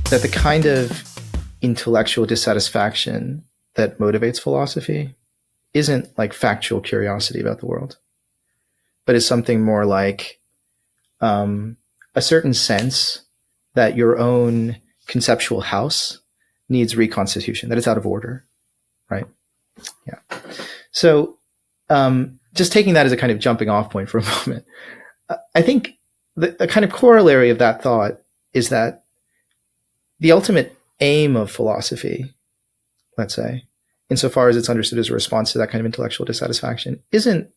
that the kind of intellectual dissatisfaction that motivates philosophy isn't like factual curiosity about the world, but is something more like a certain sense that your own conceptual house needs reconstitution, that it's out of order, right? Yeah. So just taking that as a kind of jumping off point for a moment, I think the kind of corollary of that thought is that the ultimate aim of philosophy, let's say, insofar as it's understood as a response to that kind of intellectual dissatisfaction, isn't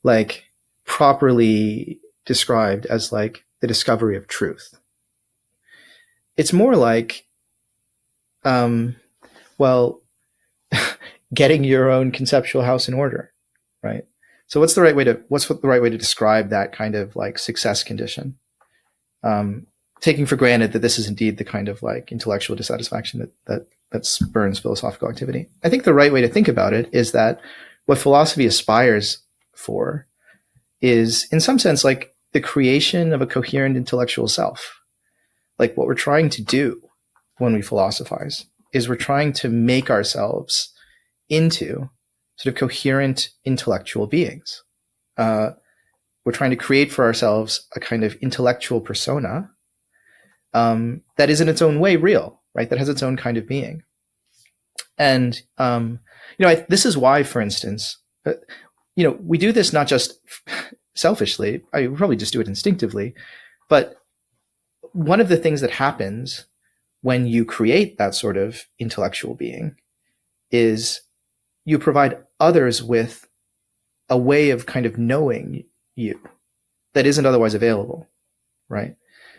like properly described as like the discovery of truth. It's more like, well, getting your own conceptual house in order, right? So what's the right way to describe that kind of like success condition? Taking for granted that this is indeed the kind of like intellectual dissatisfaction that spurns philosophical activity. I think the right way to think about it is that what philosophy aspires for is, in some sense, like the creation of a coherent intellectual self. Like what we're trying to do when we philosophize is we're trying to make ourselves into sort of coherent intellectual beings. We're trying to create for ourselves a kind of intellectual persona that is in its own way real, right? That has its own kind of being. And, this is why, for instance, we do this not just selfishly, I probably just do it instinctively, but one of the things that happens when you create that sort of intellectual being is you provide others with a way of kind of knowing you that isn't otherwise available, right?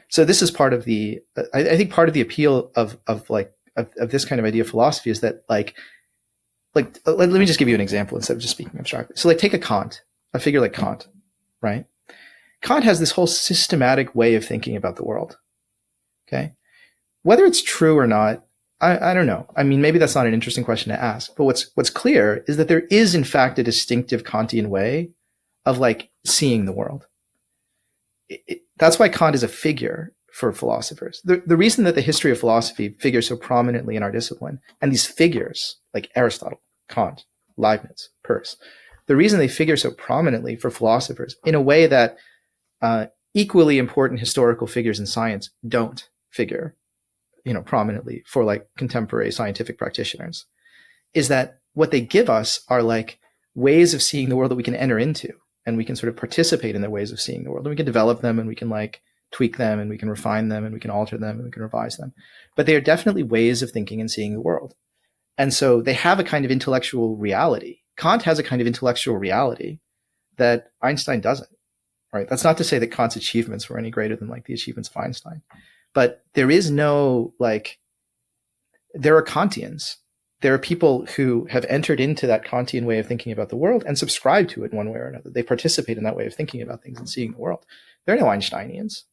So this is part of the, I think part of the appeal of this kind of idea of philosophy is that let me just give you an example instead of just speaking abstractly. So like take a figure like Kant, right? Kant has this whole systematic way of thinking about the world, okay? Whether it's true or not, I don't know. I mean, maybe that's not an interesting question to ask, but what's clear is that there is in fact a distinctive Kantian way of like seeing the world. That's why Kant is a figure for philosophers. The reason that the history of philosophy figures so prominently in our discipline, and these figures like Aristotle, Kant, Leibniz, Peirce, the reason they figure so prominently for philosophers in a way that equally important historical figures in science don't figure, prominently for like contemporary scientific practitioners, is that what they give us are like ways of seeing the world that we can enter into, and we can sort of participate in their ways of seeing the world, and we can develop them, and we can like tweak them, and we can refine them, and we can alter them, and we can revise them. But they are definitely ways of thinking and seeing the world. And so they have a kind of intellectual reality. Kant has a kind of intellectual reality that Einstein doesn't, right? That's not to say that Kant's achievements were any greater than like the achievements of Einstein, but there is no there are Kantians. There are people who have entered into that Kantian way of thinking about the world and subscribe to it one way or another. They participate in that way of thinking about things and seeing the world. There are no Einsteinians.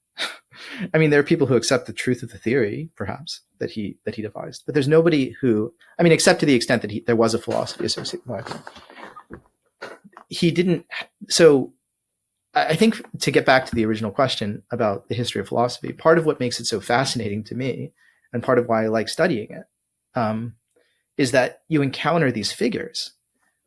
I mean, there are people who accept the truth of the theory, perhaps, that he devised, but there's nobody who, I mean, except to the extent that there was a philosophy associated with it. He didn't. So I think, to get back to the original question about the history of philosophy, part of what makes it so fascinating to me, and part of why I like studying it, is that you encounter these figures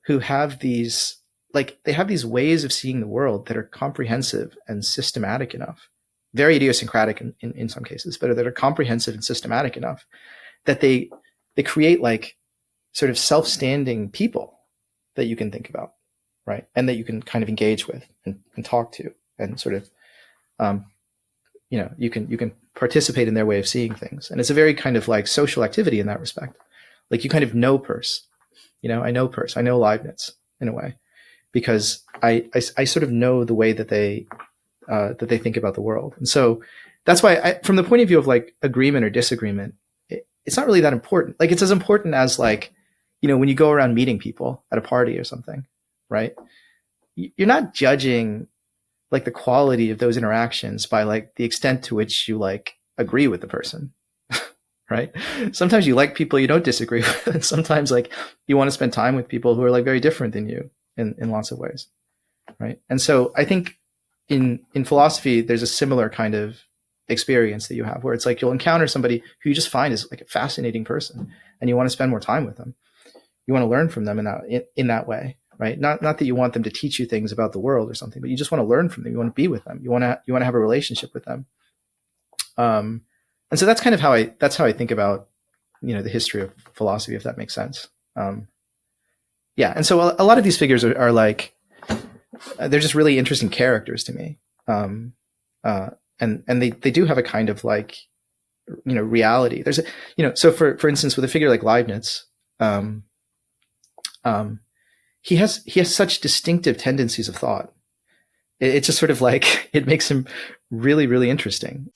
who have these, they have these ways of seeing the world that are comprehensive and systematic enough, very idiosyncratic in some cases, but that are comprehensive and systematic enough that they create like sort of self-standing people that you can think about, right? And that you can kind of engage with and talk to, and sort of, you can participate in their way of seeing things. And it's a very kind of like social activity in that respect. Like you kind of know Peirce, I know Peirce, I know Leibniz in a way, because I sort of know the way that they think about the world. And so that's why from the point of view of like agreement or disagreement, it's not really that important. Like it's as important as like, when you go around meeting people at a party or something, right? You're not judging like the quality of those interactions by like the extent to which you like agree with the person. Right? Sometimes you like people you don't disagree with, and sometimes like you want to spend time with people who are like very different than you in lots of ways, right? And so I think in philosophy there's a similar kind of experience that you have, where it's like you'll encounter somebody who you just find is like a fascinating person, and you want to spend more time with them. You want to learn from them in that way, right? Not that you want them to teach you things about the world or something, but you just want to learn from them. You want to be with them. You want to have a relationship with them. And so that's kind of how I think about, the history of philosophy, if that makes sense. Yeah. And so a lot of these figures are like, they're just really interesting characters to me. And they do have a kind of like, reality. There's so for instance, with a figure like Leibniz, he has such distinctive tendencies of thought. It's just sort of like, it makes him really, really interesting.